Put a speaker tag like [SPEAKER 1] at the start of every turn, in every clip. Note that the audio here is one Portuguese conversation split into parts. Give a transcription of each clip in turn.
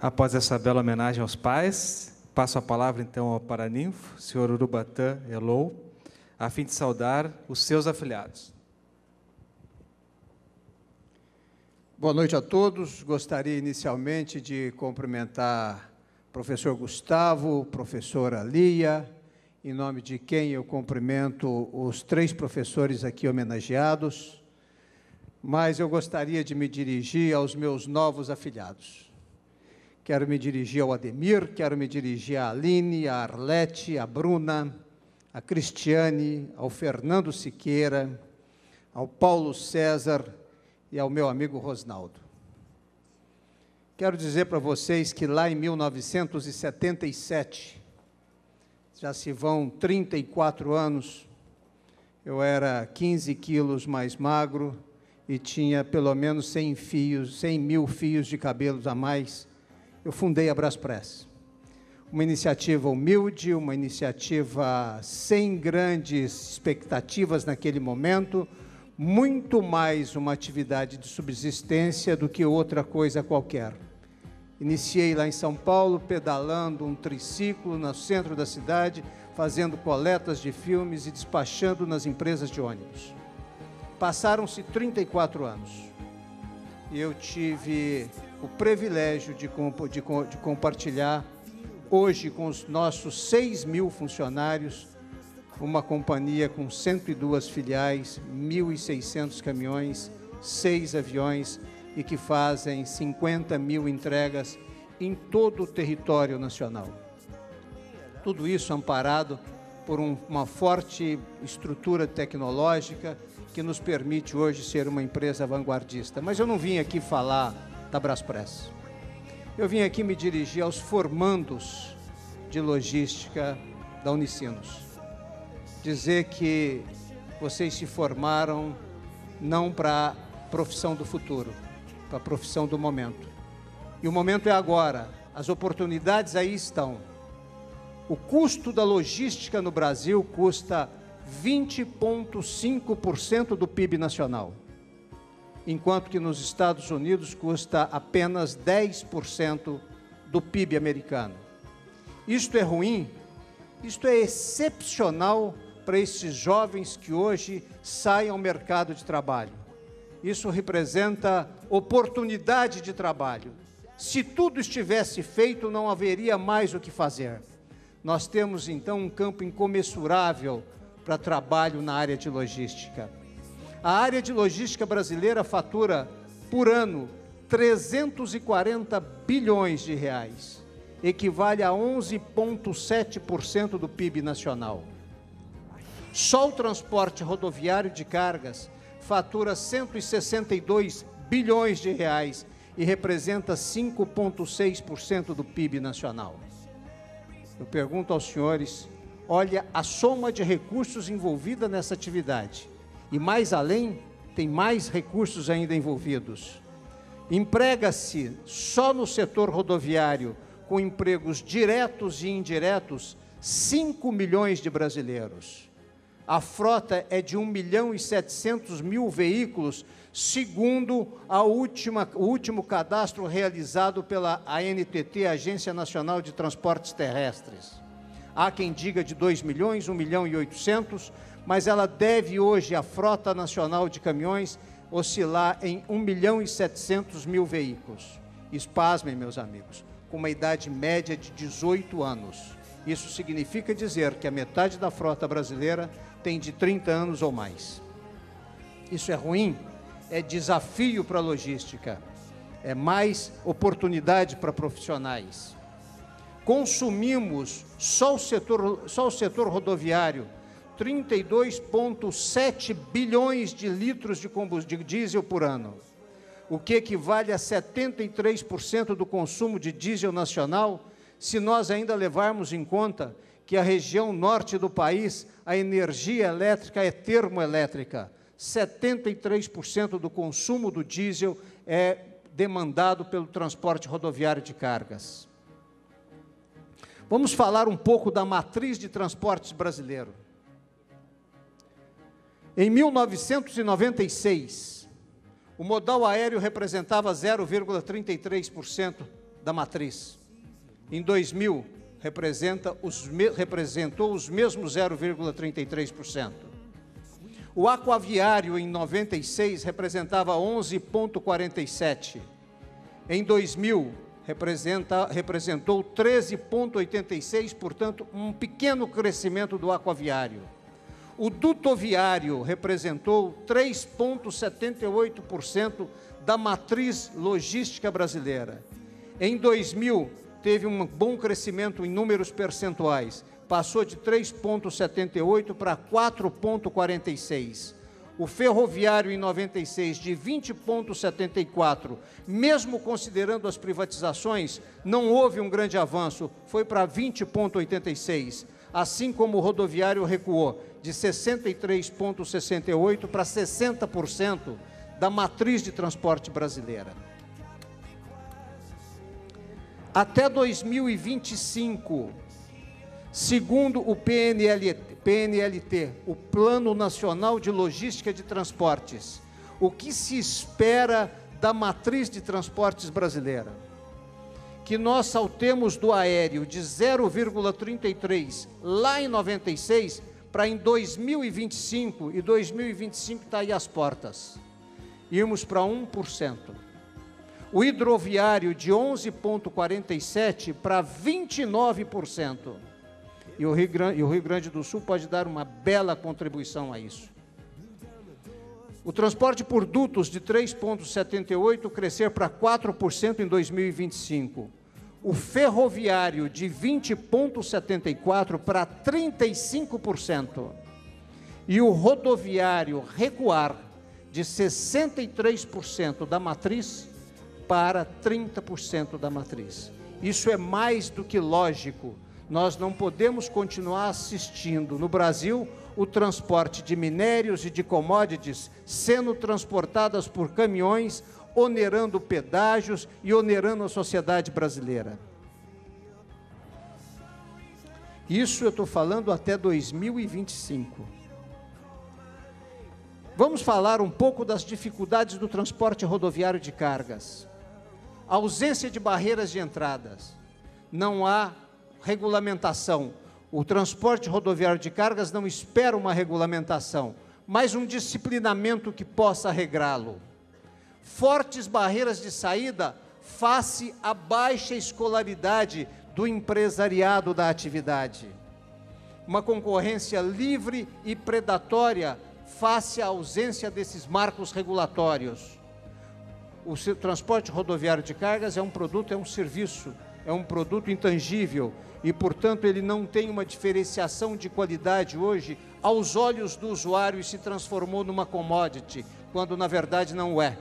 [SPEAKER 1] Após essa bela homenagem aos pais, passo a palavra então ao paraninfo, senhor Urubatã Elou, a fim de saudar os seus afilhados.
[SPEAKER 2] Boa noite a todos. Gostaria inicialmente de cumprimentar o professor Gustavo, professora Lia, em nome de quem eu cumprimento os 3 professores aqui homenageados, mas eu gostaria de me dirigir aos meus novos afilhados. Quero me dirigir ao Ademir, quero me dirigir à Aline, à Arlete, à Bruna, à Cristiane, ao Fernando Siqueira, ao Paulo César e ao meu amigo Rosnaldo. Quero dizer para vocês que lá em 1977, já se vão 34 anos, eu era 15 quilos mais magro e tinha pelo menos 100 mil fios de cabelos a mais. Eu fundei a Braspress, uma iniciativa humilde, uma iniciativa sem grandes expectativas naquele momento, muito mais uma atividade de subsistência do que outra coisa qualquer. Iniciei lá em São Paulo, pedalando um triciclo no centro da cidade, fazendo coletas de filmes e despachando nas empresas de ônibus. Passaram-se 34 anos e eu tive o privilégio de compartilhar hoje com os nossos 6 mil funcionários, uma companhia com 102 filiais, 1.600 caminhões, 6 aviões e que fazem 50 mil entregas em todo o território nacional. Tudo isso amparado por uma forte estrutura tecnológica que nos permite hoje ser uma empresa vanguardista. Mas eu não vim aqui falar da Braspress. Eu vim aqui me dirigir aos formandos de logística da Unicinos. Dizer que vocês se formaram não para a profissão do futuro, para a profissão do momento. E o momento é agora, as oportunidades aí estão. O custo da logística no Brasil custa 20,5% do PIB nacional, enquanto que nos Estados Unidos custa apenas 10% do PIB americano. Isto é ruim? Isto é excepcional para esses jovens que hoje saem ao mercado de trabalho. Isso representa oportunidade de trabalho. Se tudo estivesse feito, não haveria mais o que fazer. Nós temos, então, um campo incomensurável para trabalho na área de logística. A área de logística brasileira fatura, por ano, 340 bilhões de reais, equivale a 11,7% do PIB nacional. Só o transporte rodoviário de cargas fatura 162 bilhões de reais e representa 5,6% do PIB nacional. Eu pergunto aos senhores, olha a soma de recursos envolvida nessa atividade. E mais além, tem mais recursos ainda envolvidos. Emprega-se só no setor rodoviário, com empregos diretos e indiretos, 5 milhões de brasileiros. A frota é de 1.700.000 veículos, segundo o último cadastro realizado pela ANTT, Agência Nacional de Transportes Terrestres. Há quem diga de 2 milhões, 1.800.000, mas ela deve hoje, a frota nacional de caminhões, oscilar em 1.700.000 veículos. Espasmem, meus amigos, com uma idade média de 18 anos. Isso significa dizer que a metade da frota brasileira tem de 30 anos ou mais. Isso é ruim? É desafio para a logística. É mais oportunidade para profissionais. Consumimos, só o setor rodoviário, 32,7 bilhões de litros de diesel por ano, o que equivale a 73% do consumo de diesel nacional, se nós ainda levarmos em conta que a região norte do país, a energia elétrica é termoelétrica. 73% do consumo do diesel é demandado pelo transporte rodoviário de cargas. Vamos falar um pouco da matriz de transportes brasileiro. Em 1996, o modal aéreo representava 0,33% da matriz. Em 2000, representou os mesmos 0,33%. O aquaviário, em 96, representava 11,47%. Em 2000, representou 13,86%, portanto, um pequeno crescimento do aquaviário. O dutoviário representou 3,78% da matriz logística brasileira. Em 2000, teve um bom crescimento em números percentuais, passou de 3,78% para 4,46%. O ferroviário, em 96, de 20,74%, mesmo considerando as privatizações, não houve um grande avanço, foi para 20,86%, assim como o rodoviário recuou de 63,68% para 60% da matriz de transporte brasileira. Até 2025, segundo o PNLT, o Plano Nacional de Logística de Transportes, o que se espera da matriz de transportes brasileira? Que nós saltemos do aéreo de 0,33 lá em 96 para em 2025, e 2025 está aí às portas, irmos para 1%. O hidroviário de 11,47 para 29%. E o Rio Grande do Sul pode dar uma bela contribuição a isso. O transporte por dutos de 3,78 crescer para 4% em 2025. O ferroviário de 20,74 para 35%. E o rodoviário recuar de 63% da matriz para 30% da matriz. Isso é mais do que lógico. Nós não podemos continuar assistindo no Brasil o transporte de minérios e de commodities sendo transportadas por caminhões, onerando pedágios e onerando a sociedade brasileira. Isso eu estou falando até 2025. Vamos falar um pouco das dificuldades do transporte rodoviário de cargas. A ausência de barreiras de entradas. Não há regulamentação. O transporte rodoviário de cargas não espera uma regulamentação, mas um disciplinamento que possa regrá-lo. Fortes barreiras de saída face à baixa escolaridade do empresariado da atividade. Uma concorrência livre e predatória face à ausência desses marcos regulatórios. O transporte rodoviário de cargas é um produto, é um serviço, é um produto intangível e, portanto, ele não tem uma diferenciação de qualidade hoje aos olhos do usuário e se transformou numa commodity, quando na verdade não é.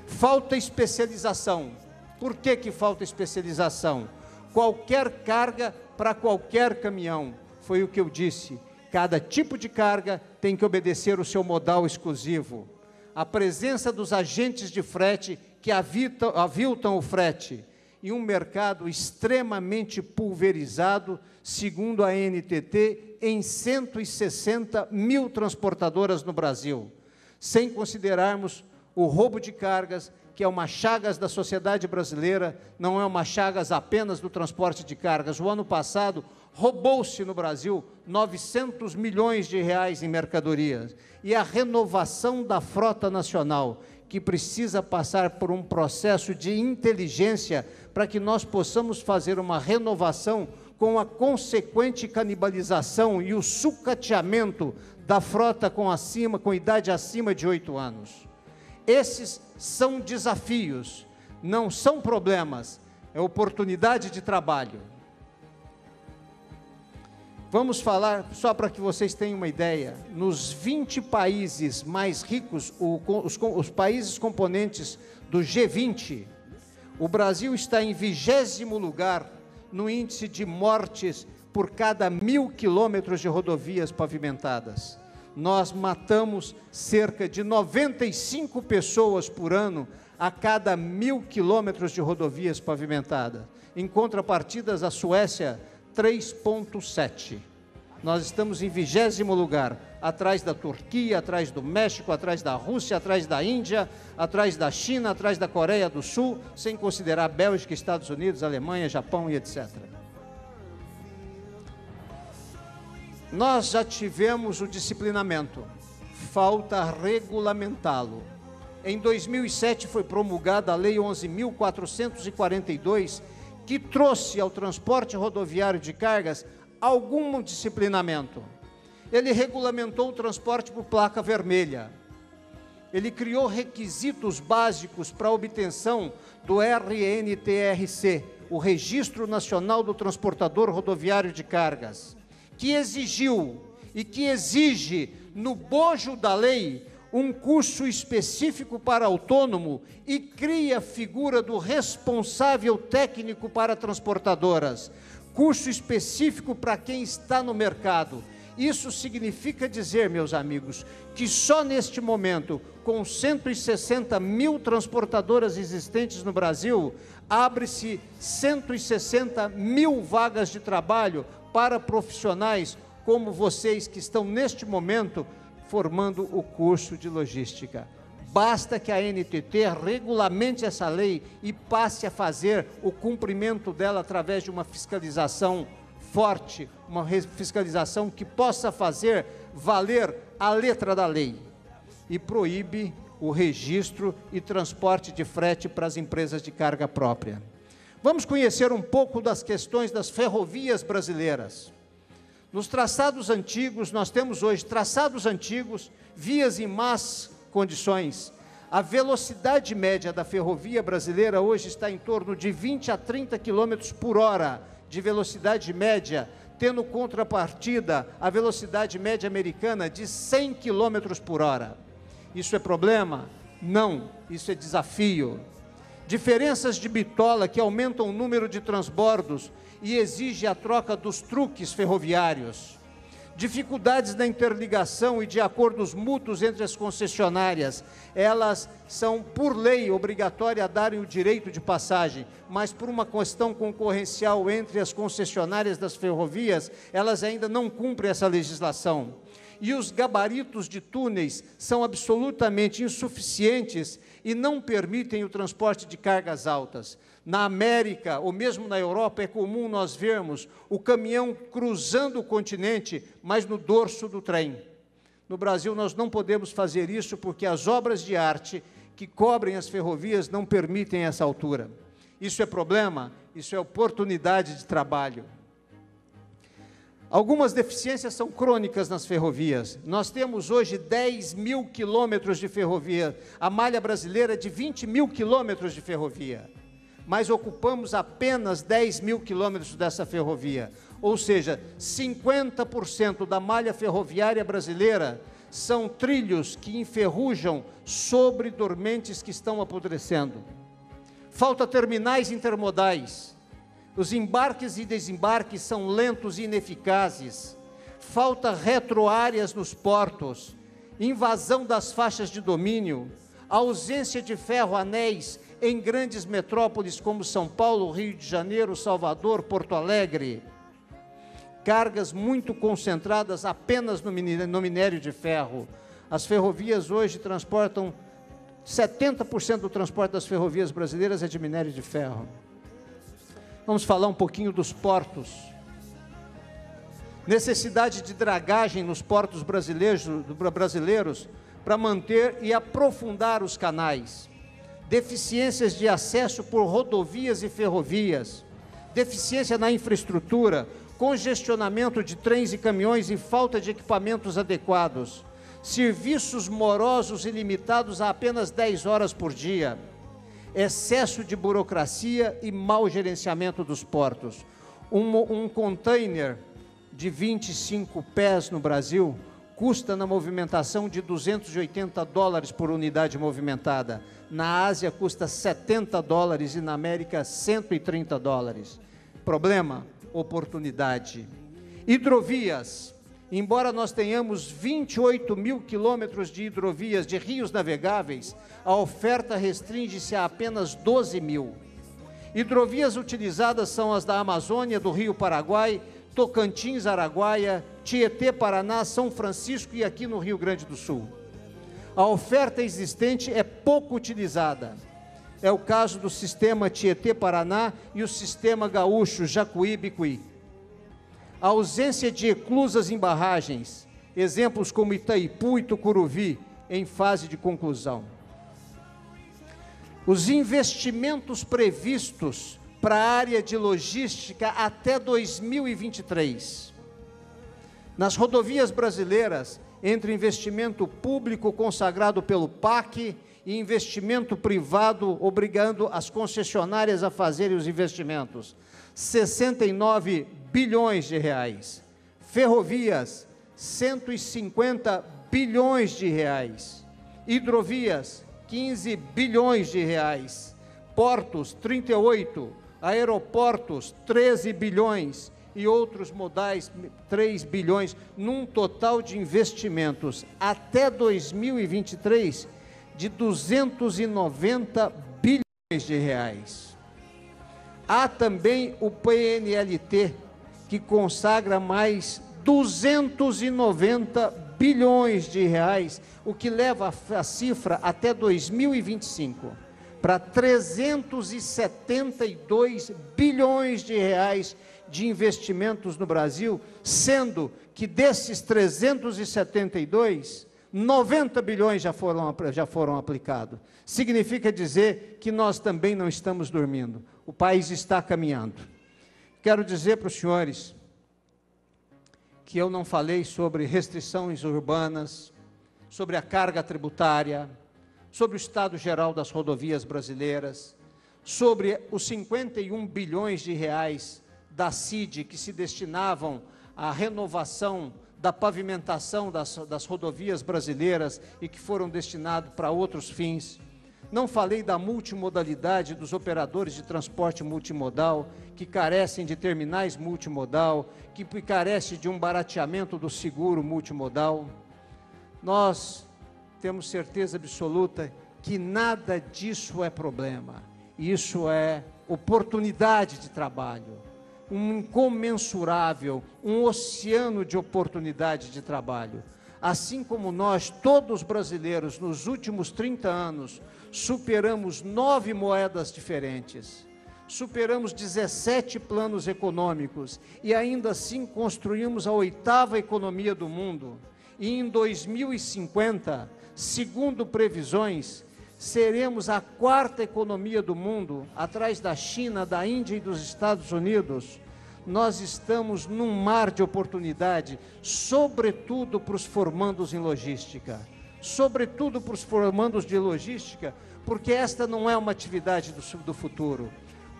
[SPEAKER 2] Falta especialização. Por que falta especialização? Qualquer carga para qualquer caminhão, foi o que eu disse. Cada tipo de carga tem que obedecer o seu modal exclusivo. A presença dos agentes de frete que aviltam o frete e um mercado extremamente pulverizado, segundo a ANTT, em 160 mil transportadoras no Brasil, sem considerarmos o roubo de cargas, que é uma chagas da sociedade brasileira, não é uma chagas apenas do transporte de cargas. O ano passado, roubou-se no Brasil 900 milhões de reais em mercadorias. E a renovação da frota nacional, que precisa passar por um processo de inteligência para que nós possamos fazer uma renovação com a consequente canibalização e o sucateamento da frota com idade acima de 8 anos. Esses são desafios, não são problemas, é oportunidade de trabalho. Vamos falar, só para que vocês tenham uma ideia, nos 20 países mais ricos, os países componentes do G20, o Brasil está em 20º lugar no índice de mortes por cada 1.000 quilômetros de rodovias pavimentadas. Nós matamos cerca de 95 pessoas por ano a cada 1.000 quilômetros de rodovias pavimentadas. Em contrapartida, a Suécia, 3,7. Nós estamos em 20º lugar. atrás da Turquia, atrás do México, atrás da Rússia, atrás da Índia, atrás da China, atrás da Coreia do Sul, sem considerar Bélgica, Estados Unidos, Alemanha, Japão e etc. Nós já tivemos o disciplinamento, falta regulamentá-lo. Em 2007 foi promulgada a Lei 11.442, que trouxe ao transporte rodoviário de cargas algum disciplinamento. Ele regulamentou o transporte por placa vermelha. Ele criou requisitos básicos para a obtenção do RNTRC, o Registro Nacional do Transportador Rodoviário de Cargas, que exigiu e que exige, no bojo da lei, um curso específico para autônomo e cria a figura do responsável técnico para transportadoras, curso específico para quem está no mercado. Isso significa dizer, meus amigos, que só neste momento, com 160 mil transportadoras existentes no Brasil, abre-se 160 mil vagas de trabalho para profissionais como vocês que estão neste momento formando o curso de logística. Basta que a NTT regulamente essa lei e passe a fazer o cumprimento dela através de uma fiscalização forte, uma fiscalização que possa fazer valer a letra da lei e proíbe o registro e transporte de frete para as empresas de carga própria. Vamos conhecer um pouco das questões das ferrovias brasileiras. Nos traçados antigos, nós temos hoje traçados antigos, vias em más condições. A velocidade média da ferrovia brasileira hoje está em torno de 20 a 30 km por hora de velocidade média, tendo contrapartida a velocidade média americana de 100 km por hora. Isso é problema? Não, isso é desafio. Diferenças de bitola que aumentam o número de transbordos e exige a troca dos truques ferroviários. Dificuldades na interligação e de acordos mútuos entre as concessionárias. Elas são, por lei, obrigatórias a darem o direito de passagem, mas por uma questão concorrencial entre as concessionárias das ferrovias, elas ainda não cumprem essa legislação. E os gabaritos de túneis são absolutamente insuficientes e não permitem o transporte de cargas altas. Na América, ou mesmo na Europa, é comum nós vermos o caminhão cruzando o continente, mas no dorso do trem. No Brasil, nós não podemos fazer isso porque as obras de arte que cobrem as ferrovias não permitem essa altura. Isso é problema? Isso é oportunidade de trabalho. Algumas deficiências são crônicas nas ferrovias. Nós temos hoje 10 mil quilômetros de ferrovia. A malha brasileira é de 20 mil quilômetros de ferrovia. Mas ocupamos apenas 10 mil quilômetros dessa ferrovia. Ou seja, 50% da malha ferroviária brasileira são trilhos que enferrujam sobre dormentes que estão apodrecendo. Falta terminais intermodais. Os embarques e desembarques são lentos e ineficazes. Falta retroáreas nos portos. Invasão das faixas de domínio. Ausência de ferroanéis em grandes metrópoles como São Paulo, Rio de Janeiro, Salvador, Porto Alegre. Cargas muito concentradas apenas no minério de ferro. As ferrovias hoje transportam, 70% do transporte das ferrovias brasileiras é de minério de ferro. Vamos falar um pouquinho dos portos. Necessidade de dragagem nos portos brasileiros para manter e aprofundar os canais. Deficiências de acesso por rodovias e ferrovias, deficiência na infraestrutura, congestionamento de trens e caminhões e falta de equipamentos adequados, serviços morosos e limitados a apenas 10 horas por dia, excesso de burocracia e mau gerenciamento dos portos. Um container de 25 pés no Brasil custa na movimentação de $280 por unidade movimentada. Na Ásia custa $70 e na América $130. Problema? Oportunidade. Hidrovias. Embora nós tenhamos 28 mil quilômetros de hidrovias, de rios navegáveis, a oferta restringe-se a apenas 12 mil. Hidrovias utilizadas são as da Amazônia, do Rio Paraguai, Tocantins, Araguaia, Tietê, Paraná, São Francisco e aqui no Rio Grande do Sul. A oferta existente é pouco utilizada. É o caso do sistema Tietê, Paraná e o sistema gaúcho Jacuí-Bicuí. A ausência de eclusas em barragens, exemplos como Itaipu e Tucuruvi, em fase de conclusão. Os investimentos previstos para a área de logística até 2023. Nas rodovias brasileiras, entre investimento público consagrado pelo PAC e investimento privado obrigando as concessionárias a fazerem os investimentos, 69 bilhões de reais. Ferrovias, 150 bilhões de reais. Hidrovias, 15 bilhões de reais. Portos, 38. Aeroportos, 13 bilhões. E outros modais, 3 bilhões, num total de investimentos até 2023 de 290 bilhões de reais. Há também o PNLT, que consagra mais 290 bilhões de reais, o que leva a cifra até 2025 para 372 bilhões de reais de investimentos no Brasil, sendo que desses 372, 90 bilhões já foram aplicados. Significa dizer que nós também não estamos dormindo. O país está caminhando. Quero dizer para os senhores que eu não falei sobre restrições urbanas, sobre a carga tributária, sobre o estado geral das rodovias brasileiras, sobre os 51 bilhões de reais da CID que se destinavam à renovação da pavimentação das rodovias brasileiras e que foram destinados para outros fins. Não falei da multimodalidade dos operadores de transporte multimodal, que carecem de terminais multimodal, que carecem de um barateamento do seguro multimodal. Nós temos certeza absoluta que nada disso é problema. Isso é oportunidade de trabalho, um incomensurável, um oceano de oportunidade de trabalho. Assim como nós, todos brasileiros, nos últimos 30 anos, superamos 9 moedas diferentes, superamos 17 planos econômicos e ainda assim construímos a 8ª economia do mundo. E em 2050, segundo previsões, seremos a 4ª economia do mundo, atrás da China, da Índia e dos Estados Unidos. Nós estamos num mar de oportunidade, sobretudo para os formandos em logística. Sobretudo para os formandos de logística, porque esta não é uma atividade do futuro.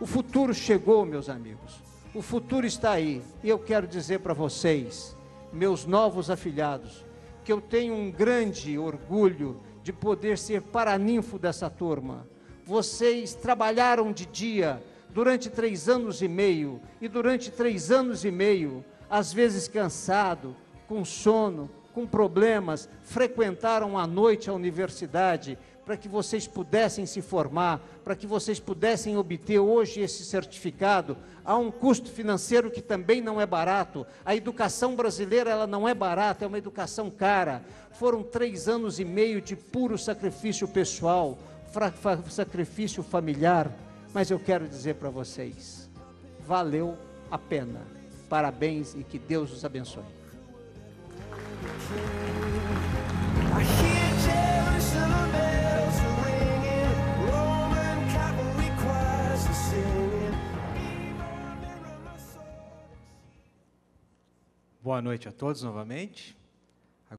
[SPEAKER 2] O futuro chegou, meus amigos. O futuro está aí. E eu quero dizer para vocês, meus novos afilhados, que eu tenho um grande orgulho de poder ser paraninfo dessa turma. Vocês trabalharam de dia durante 3 anos e meio, e durante 3 anos e meio, às vezes cansado, com sono, com problemas, frequentaram à noite a universidade, para que vocês pudessem se formar, para que vocês pudessem obter hoje esse certificado. Há um custo financeiro que também não é barato. A educação brasileira, ela não é barata, é uma educação cara. Foram 3 anos e meio de puro sacrifício pessoal, sacrifício familiar, mas eu quero dizer para vocês, valeu a pena. Parabéns e que Deus os abençoe.
[SPEAKER 1] Boa noite a todos novamente.